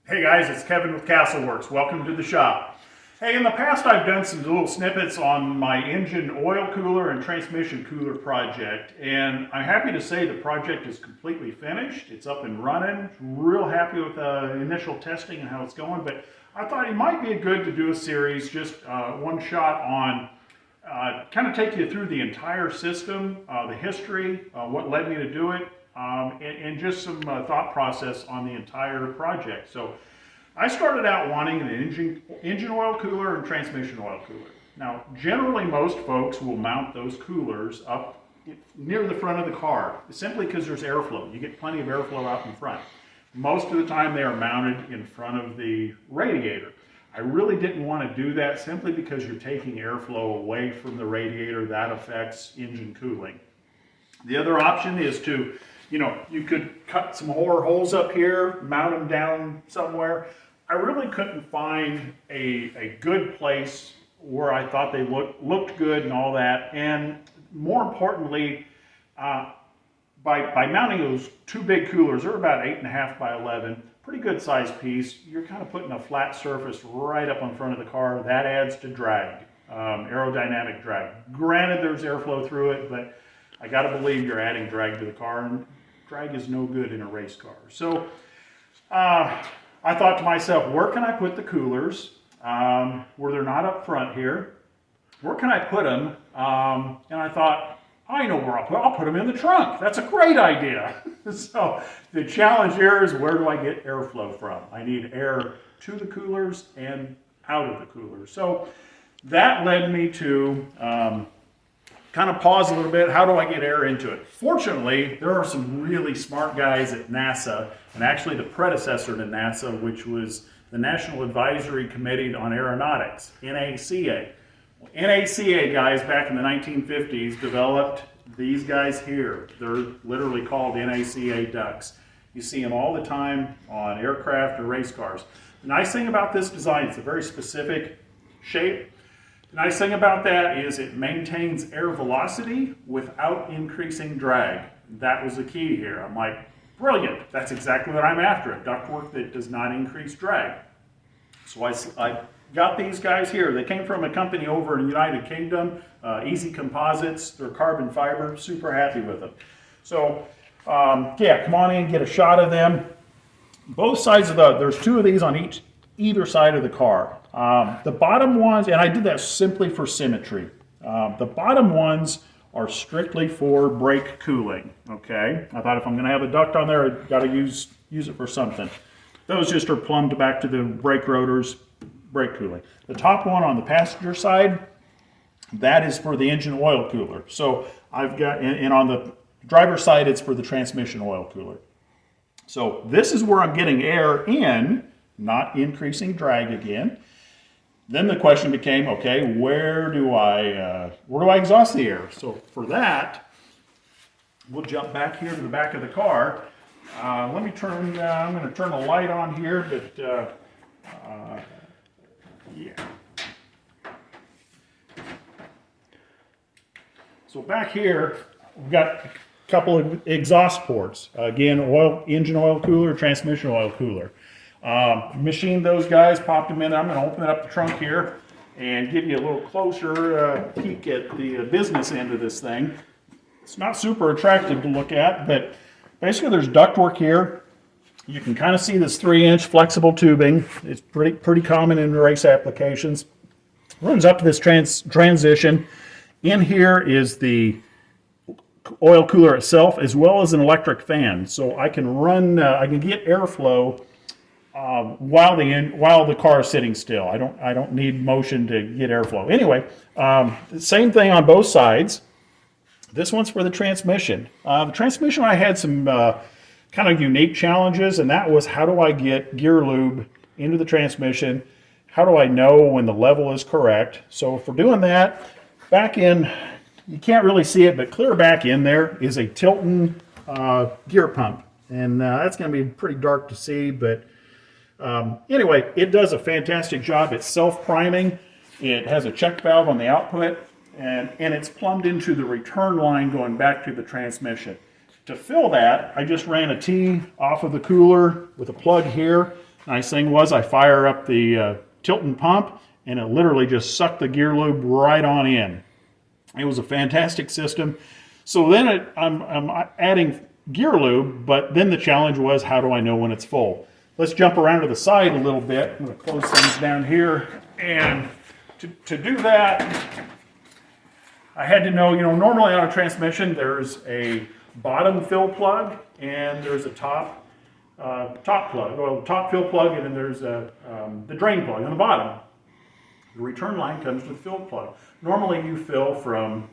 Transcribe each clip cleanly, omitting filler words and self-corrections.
Hey guys, it's Kevin with CastleWorks. Welcome to the shop. Hey, in the past I've done some little snippets on my engine oil cooler and transmission cooler project, and I'm happy to say the project is completely finished. It's up and running. Real happy with the initial testing and how it's going, but I thought it might be good to do a series, just one shot on kind of take you through the entire system, the history, what led me to do it, and just some thought process on the entire project. So I started out wanting an engine oil cooler and transmission oil cooler. Now, generally most folks will mount those coolers up near the front of the car, simply because there's airflow. You get plenty of airflow out in front. Most of the time they are mounted in front of the radiator. I really didn't want to do that simply because you're taking airflow away from the radiator. That affects engine cooling. The other option is to, you could cut some more holes up here, mount them down somewhere. I really couldn't find a good place where I thought they looked good and all that. And more importantly, by mounting those two big coolers, they're about 8.5 by 11, pretty good sized piece. You're kind of putting a flat surface right up in front of the car. That adds to drag, aerodynamic drag. Granted, there's airflow through it, but I got to believe you're adding drag to the car, and drag is no good in a race car. So I thought to myself, where can I put the coolers where they're not up front here? Where can I put them? And I thought, I know where I'll put them in the trunk. That's a great idea. So the challenge here is, where do I get airflow from? I need air to the coolers and out of the coolers. So that led me to kind of pause a little bit. How do I get air into it? Fortunately, there are some really smart guys at NASA, and actually the predecessor to NASA, which was the National Advisory Committee on Aeronautics, NACA. NACA guys back in the 1950s developed these guys here. They're literally called NACA ducts. You see them all the time on aircraft or race cars. The nice thing about this design, it's a very specific shape. The nice thing about that is it maintains air velocity without increasing drag. That was the key here. I'm like, brilliant. That's exactly what I'm after, a ductwork that does not increase drag. So I got these guys here. They came from a company over in the United Kingdom, Easy Composites. They're carbon fiber, super happy with them. So yeah, come on in, get a shot of them. Both sides of there's two of these on either side of the car. The bottom ones, and I did that simply for symmetry. The bottom ones are strictly for brake cooling, okay? I thought if I'm gonna have a duct on there, I've gotta use it for something. Those just are plumbed back to the brake rotors, brake cooling. The top one on the passenger side, that is for the engine oil cooler. So I've got, and on the driver's side, it's for the transmission oil cooler. So this is where I'm getting air in, not increasing drag again. Then the question became, okay, where do I exhaust the air? So for that, we'll jump back here to the back of the car. Let me turn, I'm going to turn the light on here, but yeah. So back here, we've got a couple of exhaust ports. Again, engine oil cooler, transmission oil cooler. Machined those guys, popped them in. I'm going to open up the trunk here and give you a little closer peek at the business end of this thing. It's not super attractive to look at, but basically there's ductwork here. You can kind of see this 3-inch flexible tubing. It's pretty common in race applications. Runs up to this transition. In here is the oil cooler itself, as well as an electric fan. So I can run, I can get airflow while the car is sitting still. I don't need motion to get airflow. Anyway, same thing on both sides. This one's for the transmission. The transmission, I had some kind of unique challenges, and that was, how do I get gear lube into the transmission? How do I know when the level is correct? So for doing that, back in, you can't really see it, but clear back in there is a Tilton gear pump. And that's going to be pretty dark to see, but anyway, it does a fantastic job. It's self-priming. It has a check valve on the output, and it's plumbed into the return line going back to the transmission. To fill that, I just ran a T off of the cooler with a plug here. Nice thing was I fire up the Tilton pump and it literally just sucked the gear lube right on in. It was a fantastic system. So then I'm adding gear lube, but then the challenge was, how do I know when it's full? Let's jump around to the side a little bit. I'm going to close things down here. And to do that, I had to know, normally on a transmission, there's a bottom fill plug and there's a top plug, well, top fill plug, and then there's the drain plug on the bottom. The return line comes with the fill plug. Normally you fill from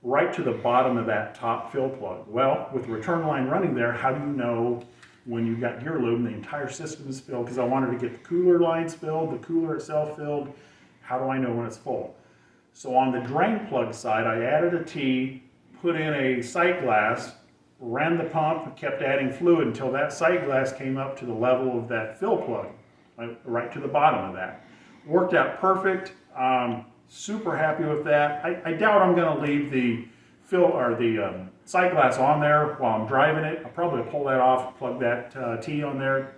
right to the bottom of that top fill plug. Well, with the return line running there, how do you know when you've got gear lube and the entire system is filled? Because I wanted to get the cooler lines filled, the cooler itself filled. How do I know when it's full? So on the drain plug side, I added a T, put in a sight glass, ran the pump, kept adding fluid until that sight glass came up to the level of that fill plug, right to the bottom of that. Worked out perfect. Super happy with that. I doubt I'm going to leave the sight glass on there while I'm driving it. I'll probably pull that off, plug that T on there.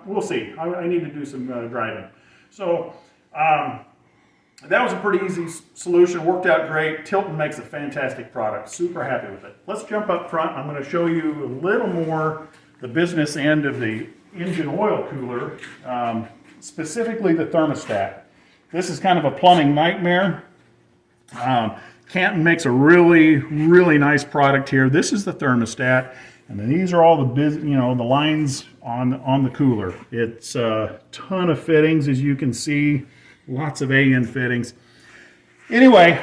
We'll see. I need to do some driving. So that was a pretty easy solution. Worked out great. Tilton makes a fantastic product. Super happy with it. Let's jump up front. I'm going to show you a little more the business end of the engine oil cooler, specifically the thermostat. This is kind of a plumbing nightmare. Canton makes a really, really nice product here. This is the thermostat, and then these are all the the lines on the cooler. It's a ton of fittings, as you can see, lots of AN fittings. Anyway,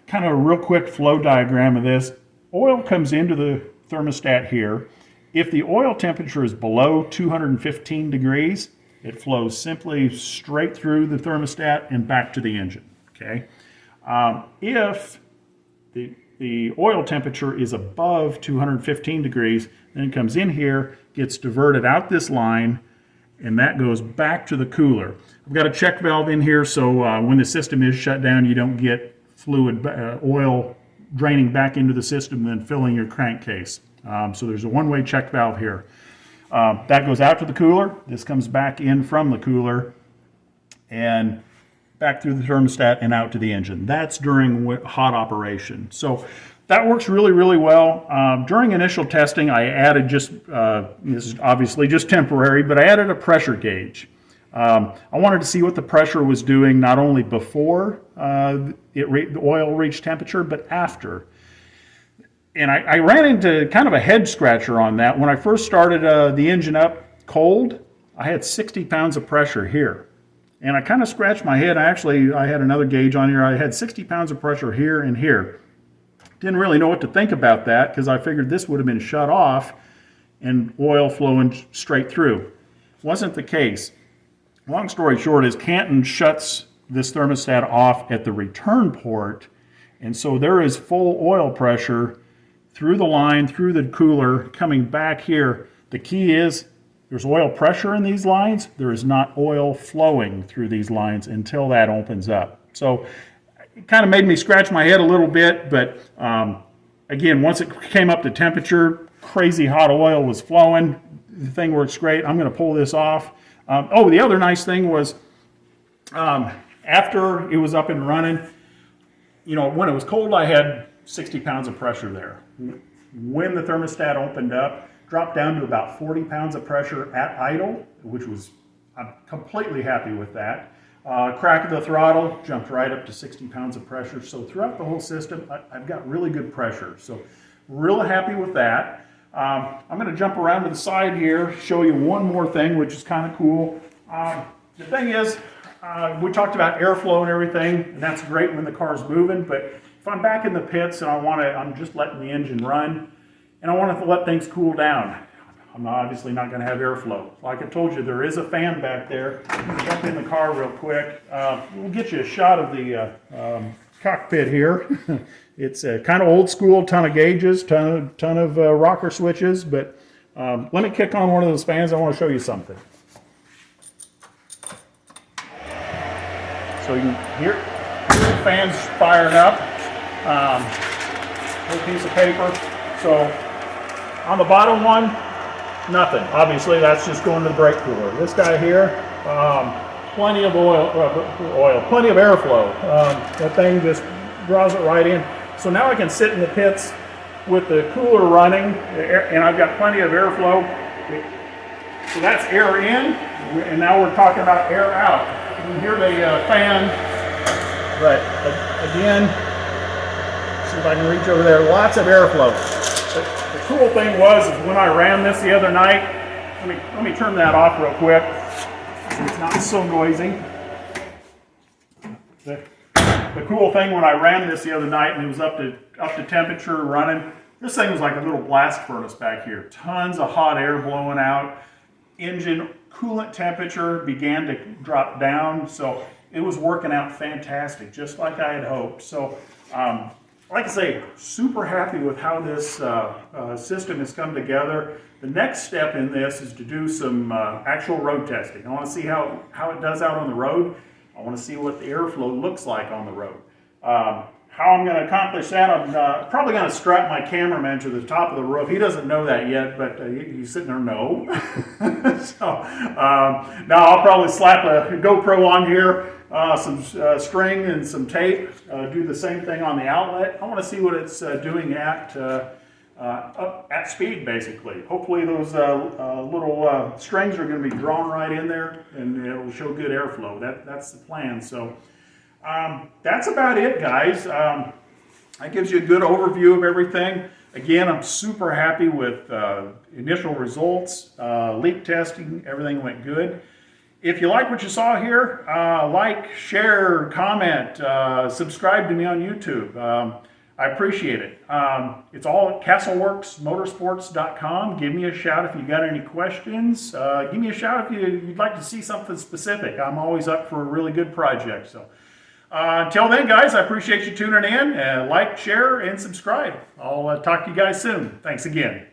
kind of a real quick flow diagram of this. Oil comes into the thermostat here. If the oil temperature is below 215 degrees, it flows simply straight through the thermostat and back to the engine. Okay. If the oil temperature is above 215 degrees, then it comes in here, gets diverted out this line, and that goes back to the cooler. I've got a check valve in here, so when the system is shut down, you don't get fluid oil draining back into the system and then filling your crankcase. So there's a one-way check valve here. That goes out to the cooler. This comes back in from the cooler and back through the thermostat and out to the engine. That's during hot operation. So that works really, really well. During initial testing, I added this is obviously just temporary, but I added a pressure gauge. I wanted to see what the pressure was doing not only before the oil reached temperature, but after. And I ran into kind of a head scratcher on that. When I first started the engine up cold, I had 60 pounds of pressure here. And I kind of scratched my head. I had another gauge on here. I had 60 pounds of pressure here and here. Didn't really know what to think about that because I figured this would have been shut off and oil flowing straight through. Wasn't the case. Long story short is Canton shuts this thermostat off at the return port, and so there is full oil pressure through the line, through the cooler, coming back here. The key is there's oil pressure in these lines. There is not oil flowing through these lines until that opens up. So it kind of made me scratch my head a little bit, but again, once it came up to temperature, crazy hot oil was flowing. The thing works great. I'm going to pull this off. The other nice thing was after it was up and running, when it was cold, I had 60 pounds of pressure there. When the thermostat opened up, dropped down to about 40 pounds of pressure at idle, I'm completely happy with that. Crack of the throttle, jumped right up to 60 pounds of pressure. So throughout the whole system, I've got really good pressure. So really happy with that. I'm going to jump around to the side here, show you one more thing, which is kind of cool. The thing is, we talked about airflow and everything, and that's great when the car's moving, but if I'm back in the pits and I'm just letting the engine run, and I want to let things cool down, I'm obviously not going to have airflow. Like I told you, there is a fan back there. I'm going to jump in the car real quick. We'll get you a shot of the cockpit here. It's a kind of old school, ton of gauges, ton of rocker switches, but let me kick on one of those fans. I want to show you something. So you can hear the fans firing up. Little piece of paper. So on the bottom one, Nothing. Obviously, that's just going to the brake cooler. This guy here, plenty of plenty of airflow. That thing just draws it right in. So now I can sit in the pits with the cooler running, and I've got plenty of airflow. So that's air in, and now we're talking about air out. You can hear the fan, but again, see if I can reach over there. Lots of airflow. The cool thing was is when I ran this the other night. Let me turn that off real quick so it's not so noisy. The cool thing when I ran this the other night and it was up to temperature running, this thing was like a little blast furnace back here. Tons of hot air blowing out. Engine coolant temperature began to drop down, so it was working out fantastic, just like I had hoped. So, like I say, super happy with how this system has come together. The next step in this is to do some actual road testing. I want to see how it does out on the road. I want to see what the airflow looks like on the road. How I'm going to accomplish that, I'm probably going to strap my cameraman to the top of the roof. He doesn't know that yet, but he's sitting there, no. So now I'll probably slap a GoPro on here, some string and some tape, do the same thing on the outlet. I want to see what it's doing at speed, basically. Hopefully those little strings are going to be drawn right in there, and it'll show good airflow. That's the plan. So that's about it, guys. That gives you a good overview of everything. Again, I'm super happy with initial results, leak testing, everything went good. If you like what you saw here, like, share, comment, subscribe to me on YouTube. I appreciate it. It's all at castleworksmotorsports.com. Give me a shout if you got any questions. Give me a shout if you'd like to see something specific. I'm always up for a really good project. So until then, guys, I appreciate you tuning in. Like, share, and subscribe. I'll talk to you guys soon. Thanks again.